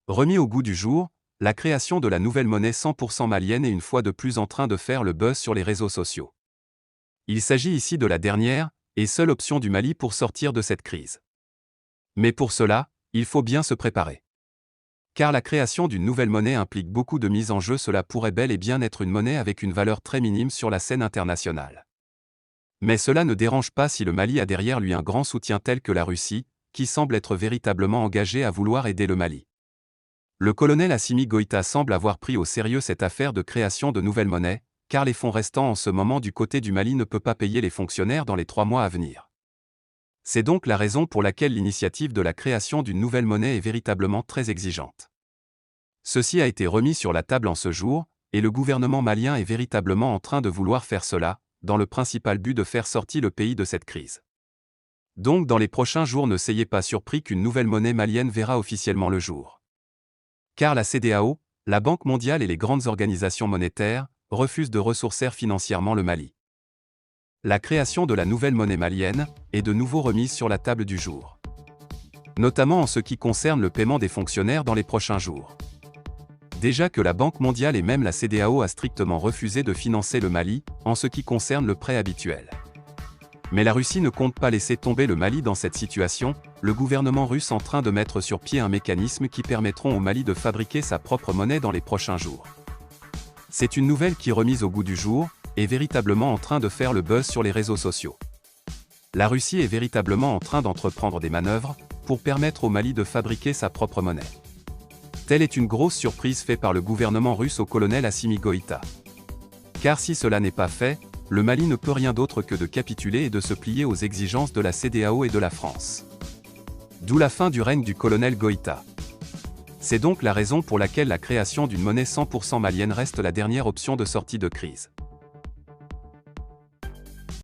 Remis au goût du jour, la création de la nouvelle monnaie 100% malienne est une fois de plus en train de faire le buzz sur les réseaux sociaux. Il s'agit ici de la dernière et seule option du Mali pour sortir de cette crise. Mais pour cela, il faut bien se préparer. Car la création d'une nouvelle monnaie implique beaucoup de mise en jeu, cela pourrait bel et bien être une monnaie avec une valeur très minime sur la scène internationale. Mais cela ne dérange pas si le Mali a derrière lui un grand soutien tel que la Russie, qui semble être véritablement engagée à vouloir aider le Mali. Le colonel Assimi Goïta semble avoir pris au sérieux cette affaire de création de nouvelles monnaies, car les fonds restants en ce moment du côté du Mali ne peuvent pas payer les fonctionnaires dans les 3 mois à venir. C'est donc la raison pour laquelle l'initiative de la création d'une nouvelle monnaie est véritablement très exigeante. Ceci a été remis sur la table en ce jour, et le gouvernement malien est véritablement en train de vouloir faire cela, dans le principal but de faire sortir le pays de cette crise. Donc dans les prochains jours, ne soyez pas surpris qu'une nouvelle monnaie malienne verra officiellement le jour. Car la CEDEAO, la Banque mondiale et les grandes organisations monétaires refusent de ressourcer financièrement le Mali. La création de la nouvelle monnaie malienne est de nouveau remise sur la table du jour. Notamment en ce qui concerne le paiement des fonctionnaires dans les prochains jours. Déjà que la Banque mondiale et même la CEDEAO a strictement refusé de financer le Mali en ce qui concerne le prêt habituel. Mais la Russie ne compte pas laisser tomber le Mali dans cette situation, le gouvernement russe en train de mettre sur pied un mécanisme qui permettront au Mali de fabriquer sa propre monnaie dans les prochains jours. C'est une nouvelle qui, remise au goût du jour, est véritablement en train de faire le buzz sur les réseaux sociaux. La Russie est véritablement en train d'entreprendre des manœuvres pour permettre au Mali de fabriquer sa propre monnaie. Telle est une grosse surprise faite par le gouvernement russe au colonel Assimi Goïta. Car si cela n'est pas fait, le Mali ne peut rien d'autre que de capituler et de se plier aux exigences de la CEDEAO et de la France. D'où la fin du règne du colonel Goïta. C'est donc la raison pour laquelle la création d'une monnaie 100% malienne reste la dernière option de sortie de crise.